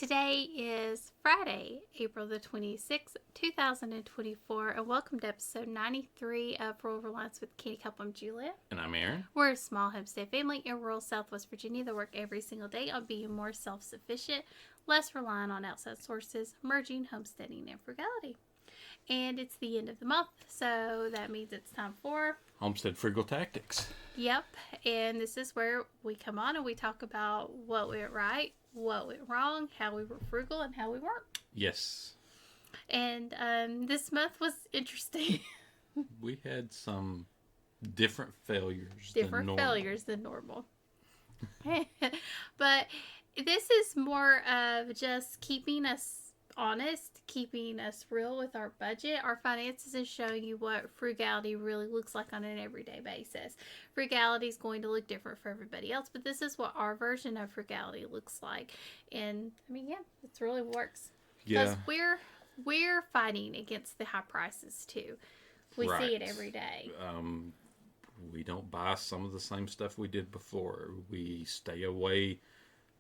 Today is Friday, April the 26th, 2024, and welcome to episode 93 of Rural Reliance with Canny Couple. I'm Julia. And I'm Aaron. We're a small homestead family in rural Southwest Virginia that work every single day on being more self-sufficient, less reliant on outside sources, merging homesteading and frugality. And it's the end of the month, so that means it's time for Homestead Frugal Tactics. Yep, and this is where we come on and we talk about what went right, what went wrong, how we were frugal, and how we weren't. Yes. And this month was interesting. We had some different failures than normal. But this is more of just keeping us honest, keeping us real with our budget, our finances, and showing you what frugality really looks like on an everyday basis. Frugality is going to look different for everybody else, but this is what our version of frugality looks like. And I mean, yeah, it's really works. Because we're fighting against the high prices too. We see it every day. We don't buy some of the same stuff we did before. We stay away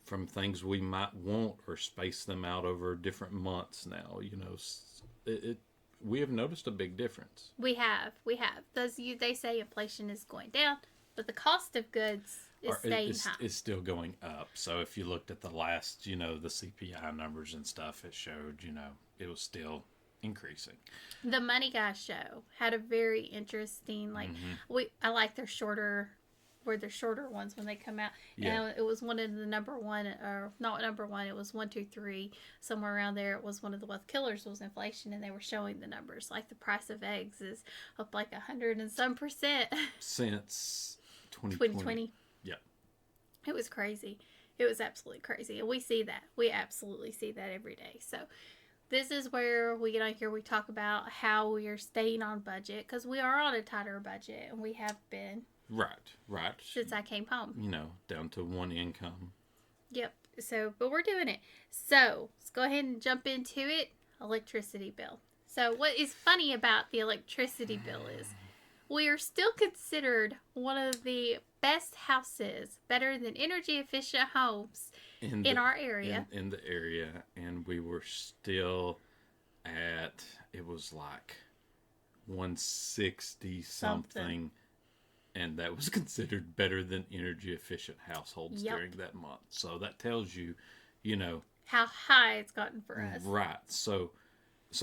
from things we might want or space them out over different months now. You know, we have noticed a big difference. We have. They say inflation is going down, but the cost of goods is staying high. It's still going up. So if you looked at the last, the CPI numbers and stuff, it showed, it was still increasing. The Money Guy show had a very interesting, I like their shorter ones when they come out. Yeah. And it was one of the number one, or not number one, it was 1, 2, 3, somewhere around there. It was one of the wealth killers was inflation, and they were showing the numbers. Like the price of eggs is up like 100 and some percent. Since 2020. Yeah. It was crazy. It was absolutely crazy. And we see that. We absolutely see that every day. So this is where we get on here. We talk about how we are staying on budget, because we are on a tighter budget, and we have been. Right. Since I came home. Down to one income. Yep. So, but we're doing it. So, let's go ahead and jump into it. Electricity bill. So, what is funny about the electricity bill is we are still considered one of the best houses, better than energy efficient homes in our area. In the area. And we were still at, it was like 160 something. And that was considered better than energy efficient households during that month. So that tells you, how high it's gotten for us. Right. So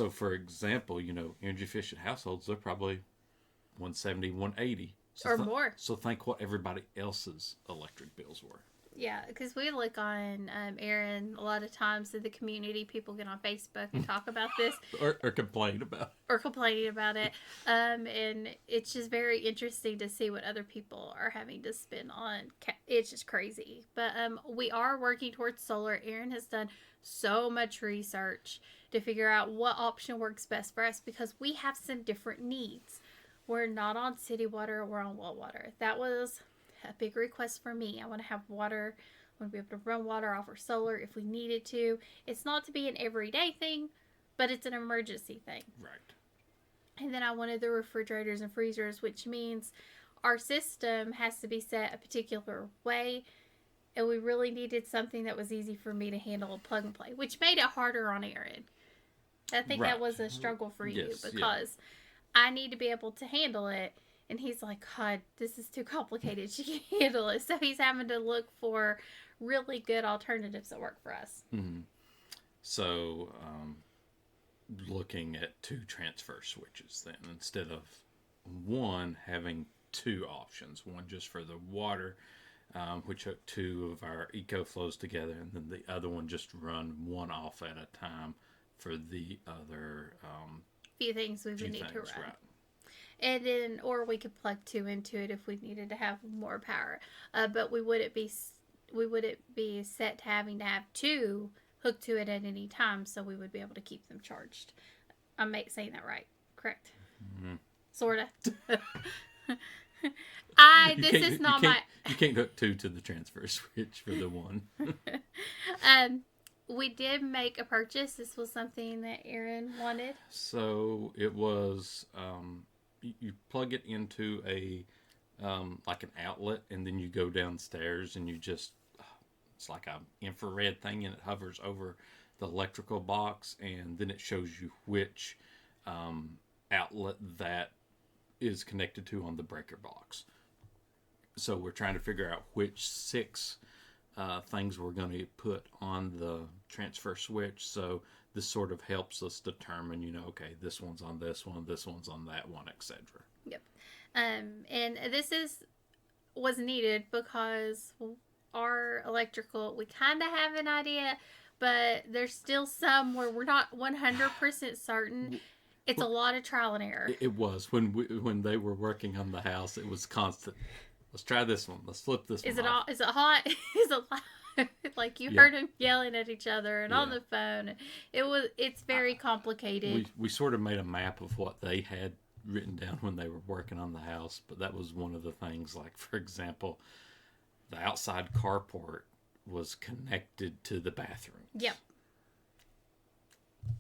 for example, energy efficient households, they're probably 170, 180. Or more. So think what everybody else's electric bills were. Yeah, because we look on, Aaron, a lot of times in the community, people get on Facebook and talk about this. or complain about it. Or complaining about it. And it's just very interesting to see what other people are having to spend on. It's just crazy. But we are working towards solar. Aaron has done so much research to figure out what option works best for us, because we have some different needs. We're not on city water. We're on well water. That was a big request for me. I want to have water. I want to be able to run water off our solar if we needed to. It's not to be an everyday thing, but it's an emergency thing. Right. And then I wanted the refrigerators and freezers, which means our system has to be set a particular way. And we really needed something that was easy for me to handle and plug and play, which made it harder on Aaron. I think that was a struggle for you, because I need to be able to handle it. And he's like, God, this is too complicated. She can't handle it. So he's having to look for really good alternatives that work for us. Mm-hmm. So, looking at 2 transfer switches then, instead of one, having 2 options. One just for the water, which hook 2 of our eco flows together, and then the other one just run one off at a time for the other few things we would need to run. Right. And then, or we could plug 2 into it if we needed to have more power. But we wouldn't be set to having to have 2 hooked to it at any time, so we would be able to keep them charged. I'm saying that right, correct? Mm-hmm. Sorta. You can't hook 2 to the transfer switch for the one. We did make a purchase. This was something that Aaron wanted. So it was. You plug it into a like an outlet, and then you go downstairs and you just it's like a infrared thing, and it hovers over the electrical box, and then it shows you which outlet that is connected to on the breaker box. So we're trying to figure out which six things we're going to put on the transfer switch. So this sort of helps us determine, okay, this one's on this one's on that one, etc. Yep. And this was needed because our electrical, we kind of have an idea, but there's still some where we're not 100% certain. It's a lot of trial and error. It was when they were working on the house. It was constant. Let's try this one. Let's flip this one. Is it hot? Is it loud? Like you heard them yelling at each other and on the phone. It's very complicated. We sort of made a map of what they had written down when they were working on the house, but that was one of the things. Like, for example, the outside carport was connected to the bathroom. Yep.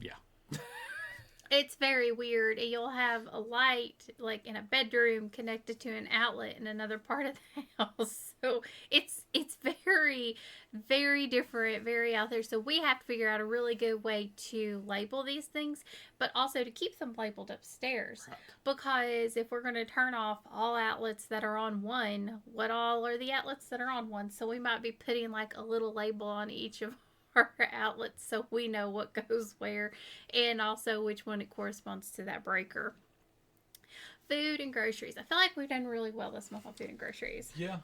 Yeah. It's very weird. You'll have a light, like in a bedroom, connected to an outlet in another part of the house. So it's very, very different, very out there. So we have to figure out a really good way to label these things, but also to keep them labeled upstairs. Right. Because if we're going to turn off all outlets that are on one, what all are the outlets that are on one? So we might be putting like a little label on each of our outlets so we know what goes where, and also which one it corresponds to that breaker. Food and groceries. I feel like we've done really well this month on food and groceries. Yeah.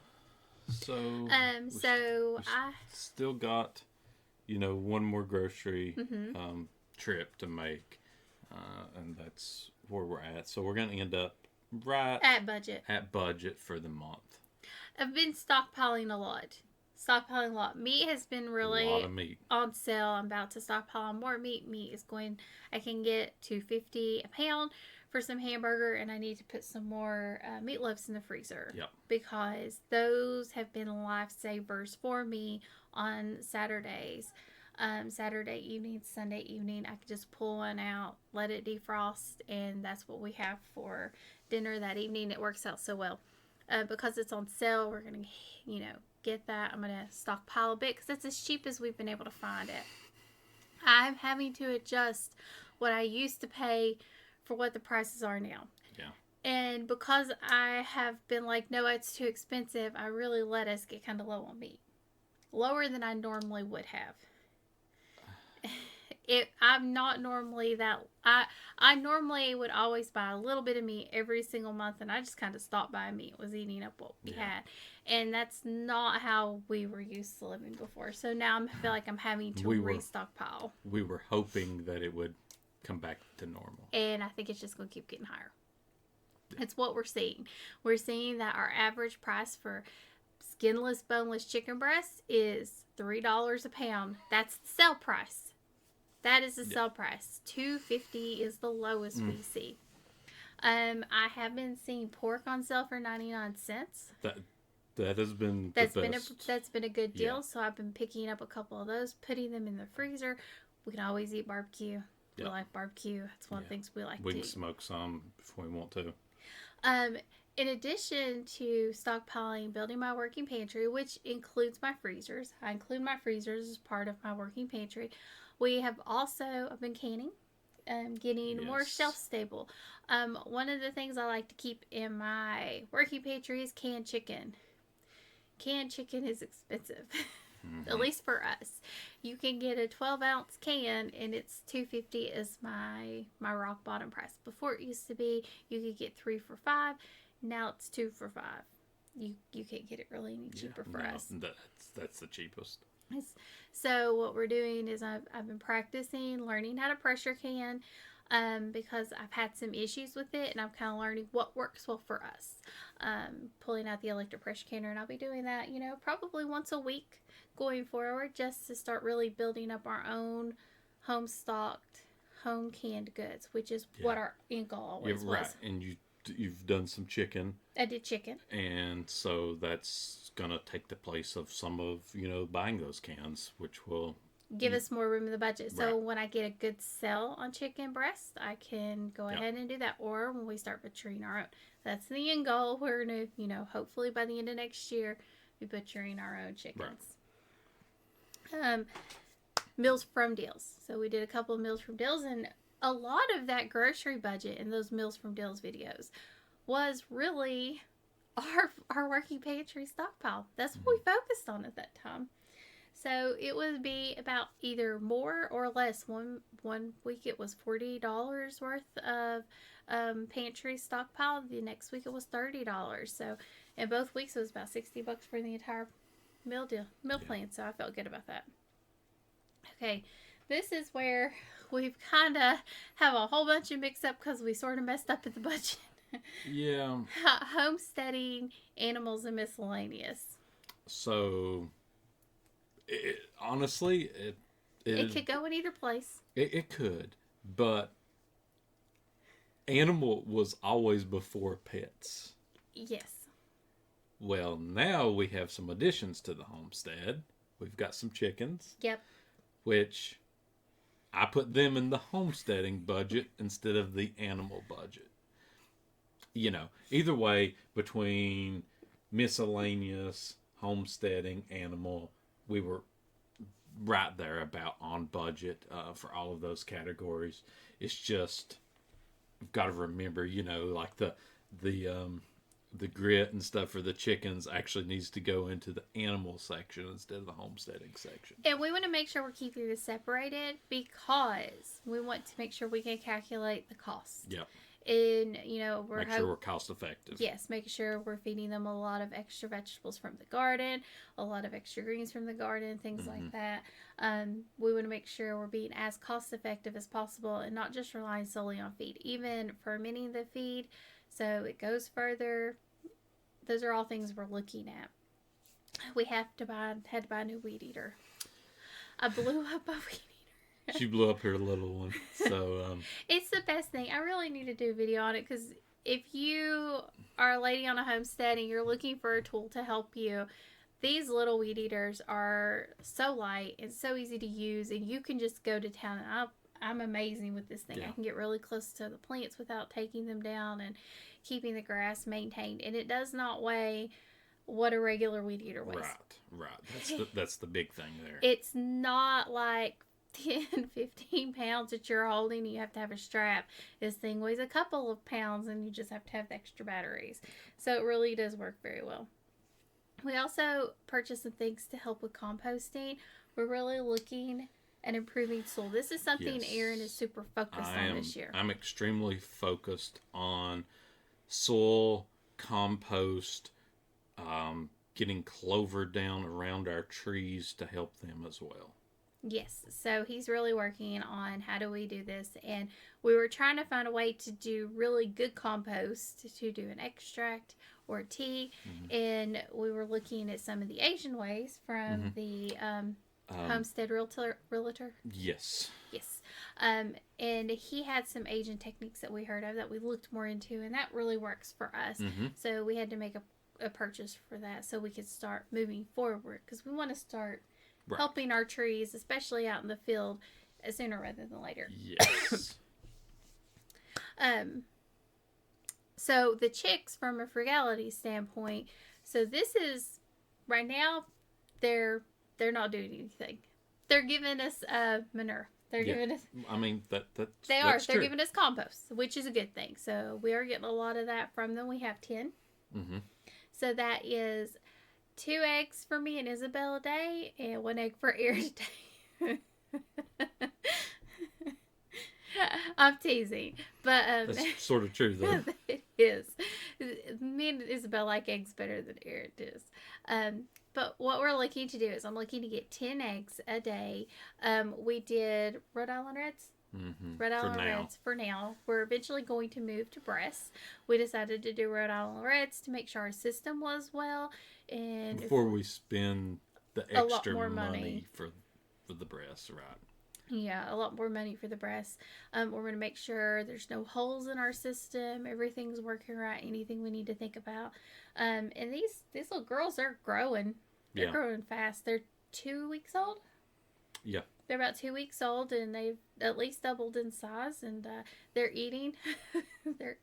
So I still got, one more grocery trip to make, and that's where we're at. So we're going to end up right at budget for the month. I've been stockpiling a lot. Meat has been really a lot of meat on sale. I'm about to stockpile more meat. I can get $2.50 a pound for some hamburger, and I need to put some more meatloafs in the freezer. Yep. Because those have been lifesavers for me on Saturdays. Saturday evening, Sunday evening, I can just pull one out, let it defrost, and that's what we have for dinner that evening. It works out so well. Because it's on sale, we're going to, get that. I'm going to stockpile a bit because it's as cheap as we've been able to find it. I'm having to adjust what I used to pay for what the prices are now. Yeah. And because I have been like, no, it's too expensive, I really let us get kind of low on meat. Lower than I normally would have. I'm not normally that. I normally would always buy a little bit of meat every single month, and I just kind of stopped by meat, was eating up what we had, and that's not how we were used to living before. So now I feel like I'm having to restockpile. We were hoping that it would come back to normal, and I think it's just going to keep getting higher. It's what we're seeing. We're seeing that our average price for skinless, boneless chicken breast is $3 a pound. That's the sale price. That is the sale price. $2.50 is the lowest we see. I have been seeing pork on sale for 99 cents. That has been that's been a good deal. Yeah. So I've been picking up a couple of those, putting them in the freezer. We can always eat barbecue. We like barbecue. That's one of the things we like to eat. We can smoke some if we want to. In addition to stockpiling, building my working pantry, which includes my freezers. I include my freezers as part of my working pantry. We have also been canning, getting more shelf stable. One of the things I like to keep in my working pantry is canned chicken. Canned chicken is expensive, at least for us. You can get a 12-ounce can, and it's $2.50 is my rock bottom price. Before it used to be you could get 3 for $5. Now it's 2 for $5. You can't get it really any cheaper for us. That's the cheapest. So what we're doing is I've been practicing learning how to pressure can because I've had some issues with it, and I'm kind of learning what works well for us. Pulling out the electric pressure canner, and I'll be doing that, probably once a week going forward, just to start really building up our own home stocked, home canned goods, which is what our end goal always was. Right, and you've done some chicken. I did chicken. And so that's going to take the place of some of, buying those cans, which will give us more room in the budget. So when I get a good sale on chicken breast, I can go ahead and do that. Or when we start butchering our own. That's the end goal. We're going to, hopefully by the end of next year, be butchering our own chickens. um, Meals from Deals. So we did a couple of Meals from Deals, and a lot of that grocery budget in those Meals from Deals videos was really our working pantry stockpile. That's what we focused on at that time. So it would be about either more or less. One week it was $40 worth of pantry stockpile. The next week it was $30. So in both weeks it was about $60 for the entire meal plan. So I felt good about that. Okay, this is where we've kind of have a whole bunch of mix up because we sort of messed up at the budget. Yeah. Homesteading, animals, and miscellaneous. So, honestly, it could go in either place. It could, but animal was always before pets. Yes. Well, now we have some additions to the homestead. We've got some chickens. Yep. Which I put them in the homesteading budget instead of the animal budget. You know, either way, between miscellaneous, homesteading, animal, we were right there about on budget for all of those categories. It's just, you've got to remember, you know, like the grit and stuff for the chickens actually needs to go into the animal section instead of the homesteading section. And we want to make sure we're keeping this separated because we want to make sure we can calculate the cost. Yep. And, you know, make sure we're cost effective. Yes, making sure we're feeding them a lot of extra vegetables from the garden, a lot of extra greens from the garden, things like that. We want to make sure we're being as cost effective as possible and not just relying solely on feed, even fermenting the feed so it goes further. Those are all things we're looking at. We had to buy a new weed eater. I blew up a weed eater. She blew up her little one. So it's the best thing. I really need to do a video on it because if you are a lady on a homestead and you're looking for a tool to help you, these little weed eaters are so light and so easy to use, and you can just go to town. And I'm amazing with this thing. Yeah. I can get really close to the plants without taking them down and keeping the grass maintained. And it does not weigh what a regular weed eater weighs. Right. That's the big thing there. It's not like 10, 15 pounds that you're holding. You have to have a strap. This thing weighs a couple of pounds and you just have to have the extra batteries. So it really does work very well. We also purchased some things to help with composting. We're really looking at improving soil. This is something Aaron is super focused on this year. I'm extremely focused on soil, compost, getting clover down around our trees to help them as well. Yes, so he's really working on how do we do this, and we were trying to find a way to do really good compost, to do an extract or a tea, and we were looking at some of the Asian ways from the Homestead Realtor. Yes. Yes. And he had some Asian techniques that we heard of that we looked more into, and that really works for us. So we had to make a purchase for that so we could start moving forward because we want to start helping our trees, especially out in the field, sooner rather than later. Yes. So the chicks, from a frugality standpoint, so this is right now they're not doing anything. They're giving us manure. They're giving us. I mean that's They're giving us compost, which is a good thing. So we are getting a lot of that from them. We have 10. So that is 2 eggs for me and Isabel a day, and 1 egg for Aaron a day. I'm teasing, but that's sort of true though. It is. Me and Isabel like eggs better than Aaron does. But what we're looking to do is I'm looking to get 10 eggs a day. We did Rhode Island Reds. Rhode Island Reds for now. We're eventually going to move to breasts. We decided to do Rhode Island Reds to make sure our system was well, and before we spend the extra money for the breasts, right? Yeah, a lot more money for the breasts. We're going to make sure there's no holes in our system. Everything's working right. Anything we need to think about. And these little girls are growing. They're growing fast. They're 2 weeks old. Yeah. They're about 2 weeks old, and they've at least doubled in size, and they're eating.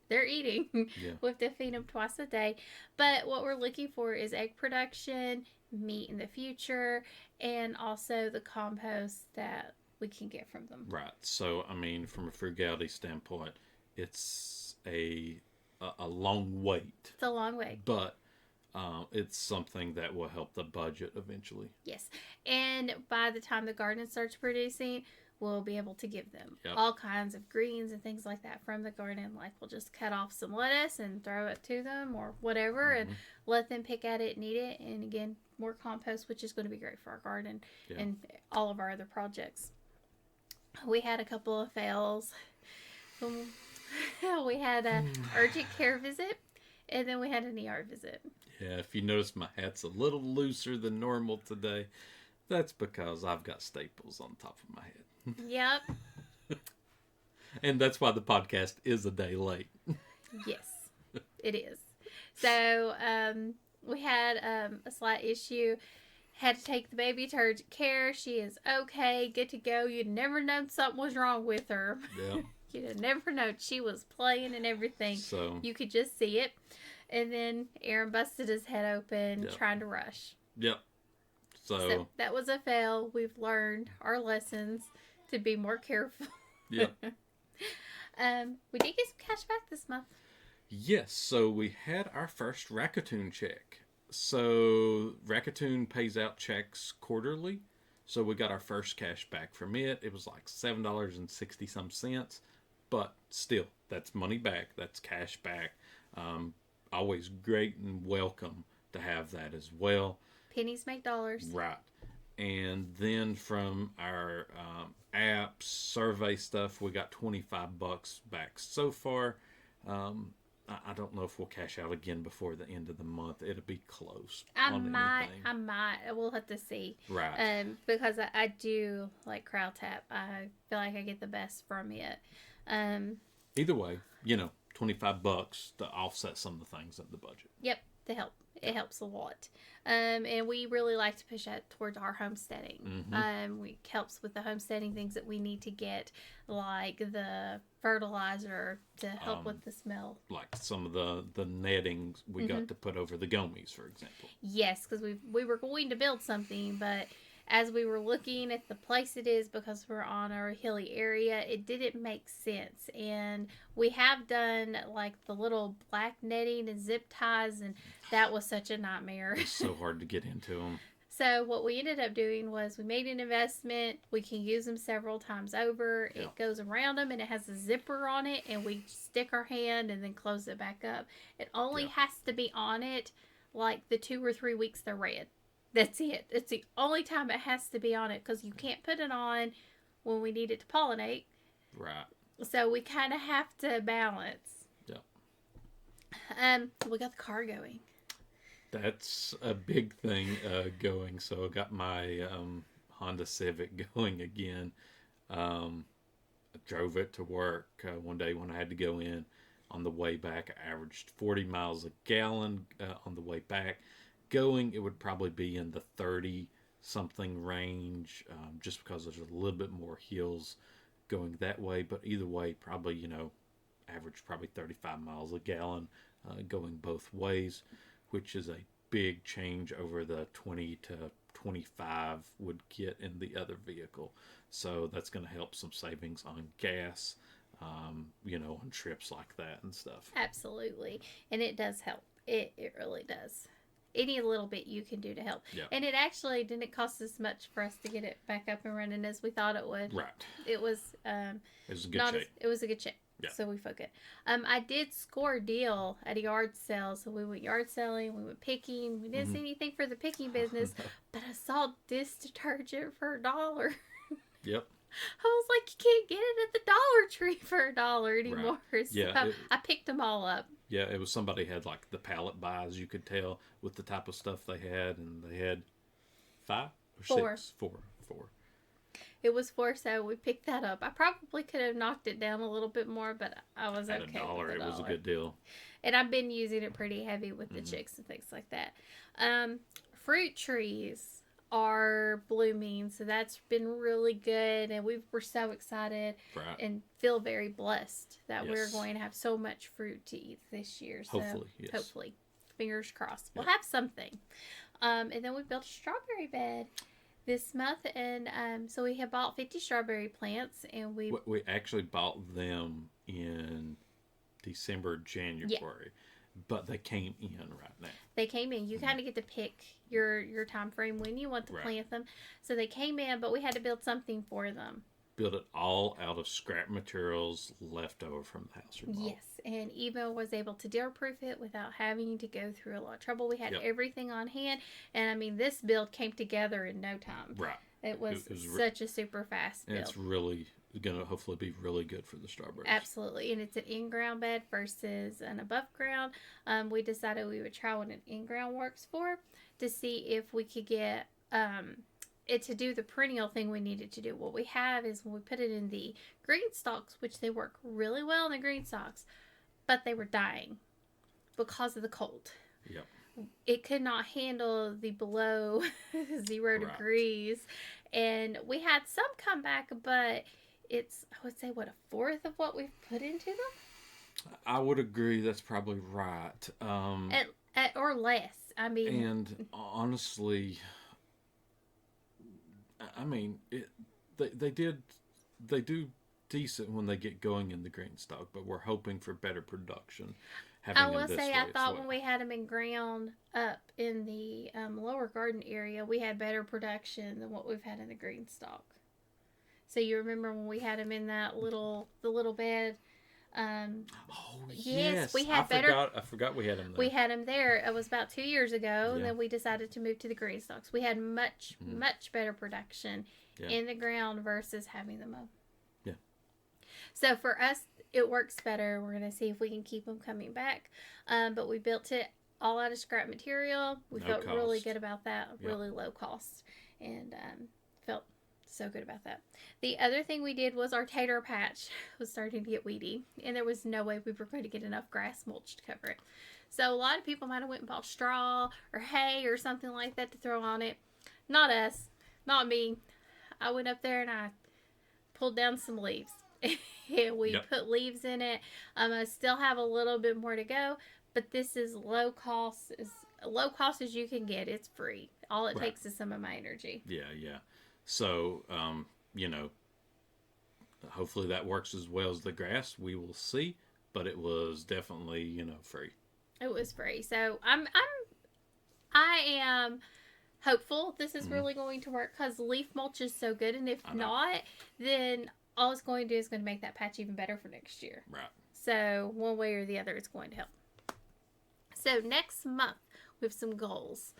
they're eating. Yeah. We have to feed them twice a day. But what we're looking for is egg production, meat in the future, and also the compost that we can get from them. Right. So, I mean, from a frugality standpoint, it's a long wait, It's a long way. but it's something that will help the budget eventually. Yes. And by the time the garden starts producing, we'll be able to give them Yep. all kinds of greens and things like that from the garden. Like we'll just cut off some lettuce and throw it to them or whatever and let them pick at it and eat it. And again, more compost, which is going to be great for our garden and all of our other projects. We had a couple of fails. We had an urgent care visit, and then we had an ER visit. Yeah, if you notice my hat's a little looser than normal today, that's because I've got staples on top of my head. Yep. And that's why the podcast is a day late. Yes, it is. So we had a slight issue. Had to take the baby to urgent care. She is okay, good to go. You'd never known something was wrong with her. Yeah. You'd have never known. She was playing and everything. So You could just see it. And then Aaron busted his head open trying to rush. Yep. So that was a fail. We've learned our lessons to be more careful. Yep. We did get some cash back this month. Yes, so we had our first Raccoon check. So Raccoon pays out checks quarterly. So we got our first cash back from it. It was like $7.60 some cents. But still, that's money back. That's cash back. Always great and welcome to have that as well. Pennies make dollars. Right. And then from our apps, survey stuff, we got $25 back so far. I don't know if we'll cash out again before the end of the month. It'll be close. I might. We'll have to see. Right. Because I do like Crowd Tap. I feel like I get the best from it. Either way, $25 to offset some of the things in the budget. Yep, to help. It helps a lot. And we really like to push that towards our homesteading. It helps with the homesteading things that we need to get, like the fertilizer to help with the smell. Like some of the netting we got to put over the gummies, for example. Yes, because we were going to build something, but as we were looking at the place it is, because we're on a hilly area, it didn't make sense. And we have done like the little black netting and zip ties, and that was such a nightmare. It's so hard to get into them. So what we ended up doing was we made an investment. We can use them several times over. Yeah. It goes around them, and it has a zipper on it, and we stick our hand and then close it back up. It only has to be on it like the 2 or 3 weeks they're red. That's it. It's the only time it has to be on it, because you can't put it on when we need it to pollinate. Right. So we kind of have to balance. Yep. We got the car going. That's a big thing going. So I got my Honda Civic going again. I drove it to work one day when I had to go in. On the way back, I averaged 40 miles a gallon on the way back. Going, it would probably be in the 30 something range, just because there's a little bit more hills going that way. But either way, probably average probably 35 miles a gallon going both ways, which is a big change over the 20 to 25 would get in the other vehicle. So that's going to help some savings on gas, on trips like that and stuff. Absolutely. And it does help. It really does. Any little bit you can do to help. Yeah. And it actually didn't cost us much for us to get it back up and running as we thought it would. Right. It was a good check. It was a good check. Yeah. So we felt good. I did score a deal at a yard sale. So we went yard selling, we went picking. We didn't see anything for the picking business, but I saw dish detergent for $1. Yep. I was like, you can't get it at the Dollar Tree for $1 anymore. Right. So Yeah, I picked them all up. Yeah, it was somebody had like the pallet buys, you could tell with the type of stuff they had, and they had 5 or 4. 6? 4. It was 4, so we picked that up. I probably could have knocked it down a little bit more, but I was At okay $1, with it was a good deal. And I've been using it pretty heavy with the chicks and things like that. Fruit trees are blooming, so that's been really good, and we're so excited Right. and feel very blessed that we're Yes. going to have so much fruit to eat this year. So Hopefully, yes. hopefully, fingers crossed, we'll Yep. have something. And then we built a strawberry bed this month, and so we have bought 50 strawberry plants, and We actually bought them in December, yeah, January, but they came in right now. they came in. You kind of get to pick your time frame when you want to Right. plant them. So they came in, but we had to build something for them. Built it all out of scrap materials left over from the house remodel. Yes, and Eva was able to dare proof it without having to go through a lot of trouble. We had Yep. everything on hand, and I mean, this build came together in no time. Right. It was, It was such a super fast And build. it's really going to hopefully be really good for the strawberries. Absolutely, and it's an in-ground bed versus an above ground. We decided we would try what an in-ground works for to see if we could get it to do the perennial thing we needed to do. What we have is when we put it in the green stalks, which they work really well in the green stalks, but they were dying because of the cold. Yep. It could not handle the below 0 Right. degrees, and we had some come back, but it's, I would say, what, a fourth of what we've put into them? I would agree. That's probably right. Or less. I mean, And honestly, I mean, they do decent when they get going in the green stock, but we're hoping for better production. I will say, I thought when we had them in ground up in the lower garden area, we had better production than what we've had in the green stock. So you remember when we had them in the little bed? Oh yes, we had better. I forgot we had them there. We had them there. It was about 2 years ago, and Yeah. then we decided to move to the green stalks. We had much better production in the ground versus having them up. Yeah. So for us, it works better. We're gonna see if we can keep them coming back. But we built it all out of scrap material. We No felt really cost. good about that. Yep. Really low cost, and felt so good about that. The other thing we did was our tater patch was starting to get weedy, and there was no way we were going to get enough grass mulch to cover it. So a lot of people might have went and bought straw or hay or something like that to throw on it. Not us, not me. I went up there and I pulled down some leaves. And we Yep. put leaves in it. I still have a little bit more to go, but this is low cost as you can get. It's free. All it Right. takes is some of my energy. Yeah. So, hopefully that works as well as the grass. We will see, but it was definitely, free. It was free. So I am hopeful this is really going to work because leaf mulch is so good, and if I know. not, then all it's going to do is going to make that patch even better for next year. Right. So one way or the other, it's going to help. So next month, we have some goals.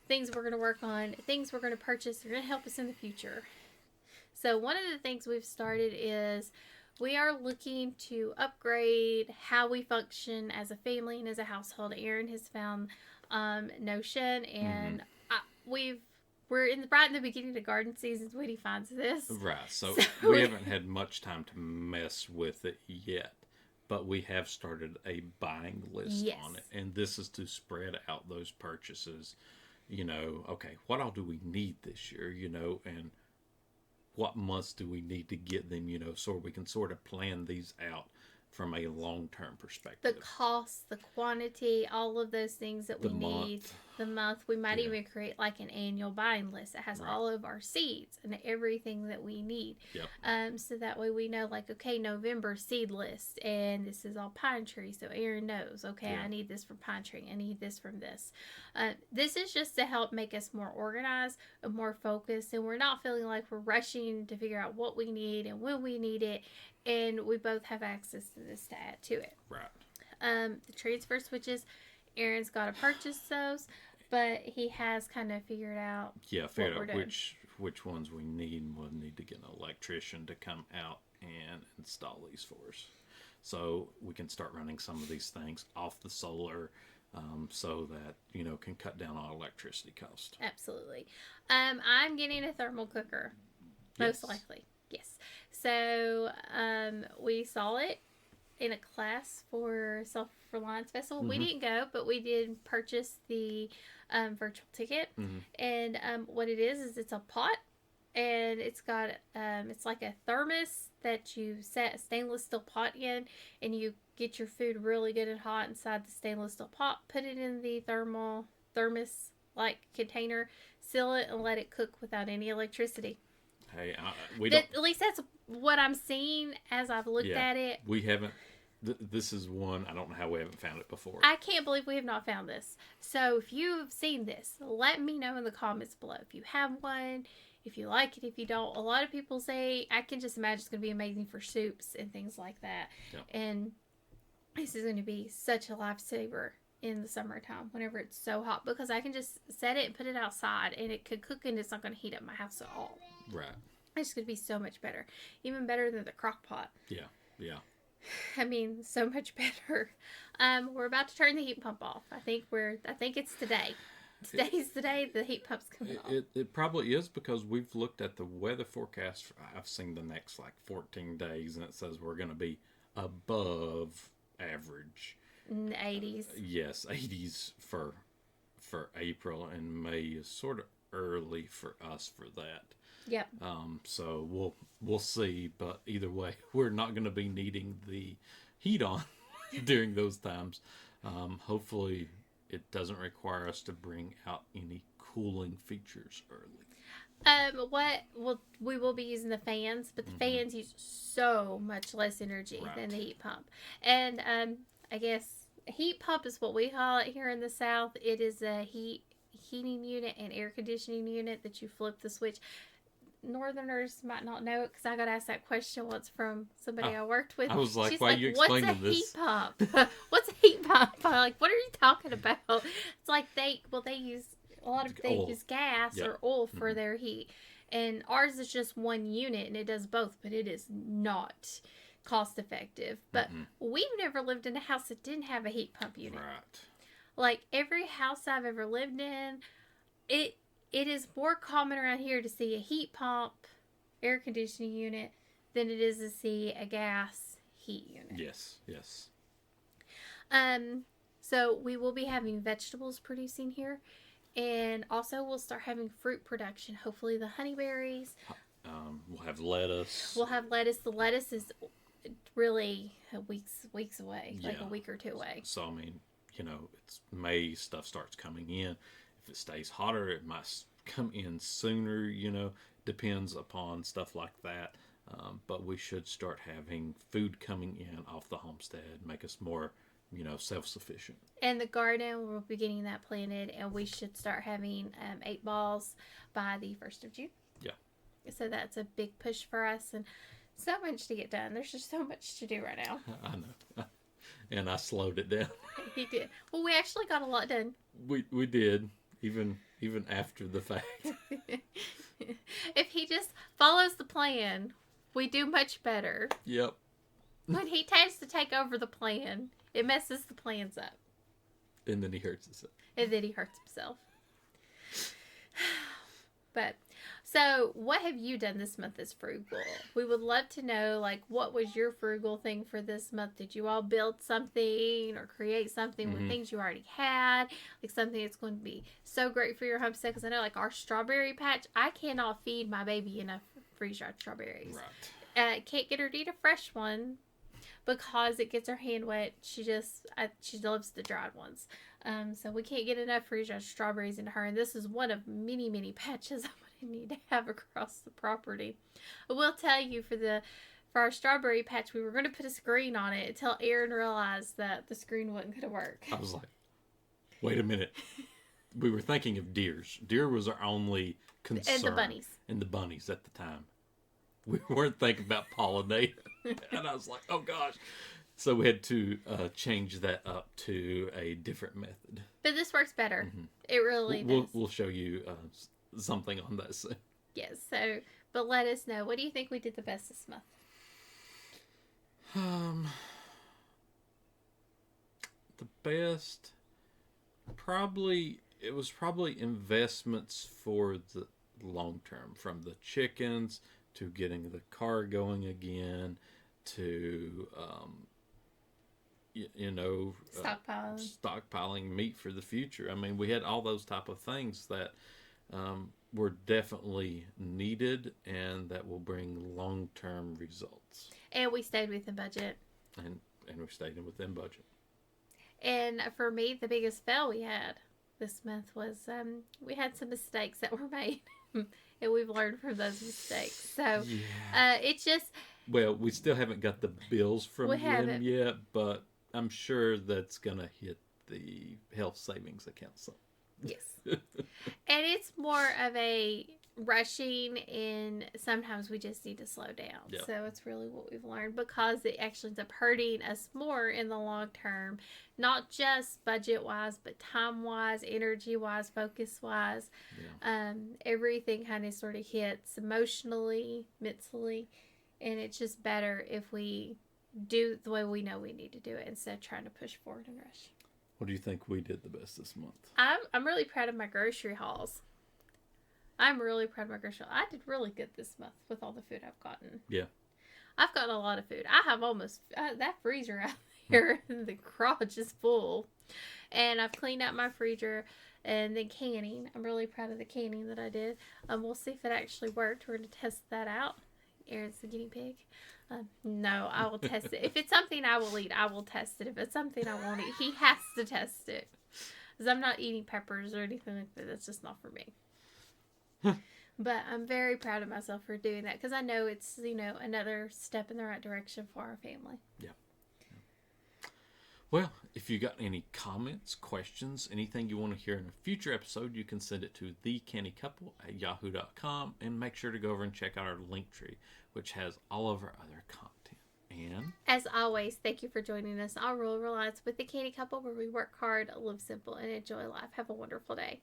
Things we're going to work on, things we're going to purchase that are going to help us in the future. So one of the things we've started is we are looking to upgrade how we function as a family and as a household. Aaron has found Notion, and we're right in the beginning of garden season when he finds this. Right. So So we haven't had much time to mess with it yet, but we have started a buying list Yes. on it, and this is to spread out those purchases. Okay, what all do we need this year? And what months do we need to get them? So we can sort of plan these out from a long-term The perspective. cost, the quantity, all of those things that we The need. month. The month. We might Yeah. even create like an annual buying list that has Right. all of our seeds and everything that we need. Yep. So that way we know, like, okay, November seed list, and this is all pine tree. So Aaron knows, okay, Yeah. I need this from pine tree. I need this from this. This is just to help make us more organized and more focused, and we're not feeling like we're rushing to figure out what we need and when we need it. And we both have access to this to add to it. Right. The transfer switches, Aaron's got to purchase those, but he has kind of figured out. Yeah, figure we're out doing. which ones we need, and we'll need to get an electrician to come out and install these for us, so we can start running some of these things off the solar, so that can cut down on electricity cost. Absolutely. I'm getting a thermal cooker, most Yes. likely. Yes. So we saw it in a class for Self-Reliance Festival. We didn't go, but we did purchase the virtual ticket. Mm-hmm. And what it is it's a pot, and it's got it's like a thermos that you set a stainless steel pot in, and you get your food really good and hot inside the stainless steel pot. Put it in the thermos like container, seal it, and let it cook without any electricity. Hey, we don't. At least that's what I'm seeing as I've looked Yeah, at it. we haven't. This is one I don't know how we haven't found it before. I can't believe we have not found this. So if you've seen this, let me know in the comments below. If you have one, if you like it, if you don't. A lot of people say, I can just imagine it's going to be amazing for soups and things like that. Yep. And this is going to be such a lifesaver in the summertime whenever it's so hot, because I can just set it and put it outside and it could cook and it's not going to heat up my house at all. Right. It's going to be so much better. Even better than the crock pot. Yeah. Yeah. I mean, so much better. We're about to turn the heat pump off. I think it's today. Today's the day the heat pump's coming off. It probably is, because we've looked at the weather forecast. I've seen the next like 14 days, and it says we're going to be above average. In the 80s. Yes, 80s for April, and May is sort of early for us for that. Yep. So we'll see, but either way, we're not going to be needing the heat on during those times. Hopefully, it doesn't require us to bring out any cooling features early. We will be using the fans, but the fans use so much less energy than the heat pump. And I guess a heat pump is what we call it here in the South. It is a heating unit and air conditioning unit that you flip the switch. Northerners might not know it, because I got asked that question once from somebody I worked with. I was like, she's why like, are you explaining this? this? What's a heat pump? What's a heat pump? I'm like, what are you talking about? It's like they use use gas or oil for their heat. And ours is just one unit and it does both, but it is not cost effective. But we've never lived in a house that didn't have a heat pump unit. Right. Like every house I've ever lived in, it is more common around here to see a heat pump, air conditioning unit than it is to see a gas heat unit. Yes, yes. So we will be having vegetables producing here, and also we'll start having fruit production. Hopefully the honeyberries. We'll have lettuce. We'll have lettuce. The lettuce is really weeks away, like a week or two away. So I mean, it's May, stuff starts coming in. If it stays hotter, it might come in sooner, depends upon stuff like that. But we should start having food coming in off the homestead, make us more, self-sufficient. And the garden, we'll be getting that planted, and we should start having 8 balls by the 1st of June. Yeah. So that's a big push for us, and so much to get done. There's just so much to do right now. I know. And I slowed it down. He did. Well, we actually got a lot done. We did. Even after the fact. If he just follows the plan, we do much better. Yep. When he tends to take over the plan, it messes the plans up. And then he hurts himself. But, so, what have you done this month as frugal? We would love to know, like, what was your frugal thing for this month? Did you all build something or create something with things you already had? Like, something that's going to be so great for your homestead? Because I know, like, our strawberry patch, I cannot feed my baby enough freeze-dried strawberries. Right. Can't get her to eat a fresh one because it gets her hand wet. She loves the dried ones. So we can't get enough freeze-dried strawberries into her, and this is one of many, many patches I'm going to need to have across the property. I will tell you, for our strawberry patch, we were going to put a screen on it until Aaron realized that the screen wasn't going to work. I was like, wait a minute. We were thinking of deers. Deer was our only concern. And the bunnies. And the bunnies at the time. We weren't thinking about pollinating. And I was like, oh gosh. So we had to change that up to a different method. But this works better. It really does. We'll show you something on that soon. Yes. So, but let us know. What do you think we did the best this month? The best, it was probably investments for the long term, from the chickens to getting the car going again to Stockpiling. meat for the future. I mean, we had all those type of things that were definitely needed and that will bring long-term results. And we stayed within budget. And we stayed within budget. And for me, the biggest fail we had this month was we had some mistakes that were made. And we've learned from those mistakes. So it's just... Well, we still haven't got the bills from We them haven't. yet, but I'm sure that's going to hit the health savings account. So. Yes. And it's more of a rushing, and sometimes we just need to slow down. Yep. So it's really what we've learned, because it actually ends up hurting us more in the long term, not just budget wise, but time wise, energy wise, focus wise. Yeah. Everything kind of sort of hits emotionally, mentally, and it's just better if we do the way we know we need to do it instead of trying to push forward and rush. What do you think we did the best this month? I'm really proud of my grocery hauls. I'm really proud of my grocery haul. I did really good this month with all the food I've gotten. Yeah. I've gotten a lot of food. I have almost that freezer out here in the garage is full, and I've cleaned out my freezer. And then canning. I'm really proud of the canning that I did. We'll see if it actually worked. We're going to test that out. Aaron's the guinea pig. No, I will test it. If it's something I will eat, I will test it. If it's something I won't eat, he has to test it. Because I'm not eating peppers or anything like that. That's just not for me. But I'm very proud of myself for doing that, because I know it's, another step in the right direction for our family. Yeah. Well, if you got any comments, questions, anything you want to hear in a future episode, you can send it to thecannycouple@yahoo.com, and make sure to go over and check out our link tree, which has all of our other content. And as always, thank you for joining us on Rural Reliance with the Canny Couple, where we work hard, live simple, and enjoy life. Have a wonderful day.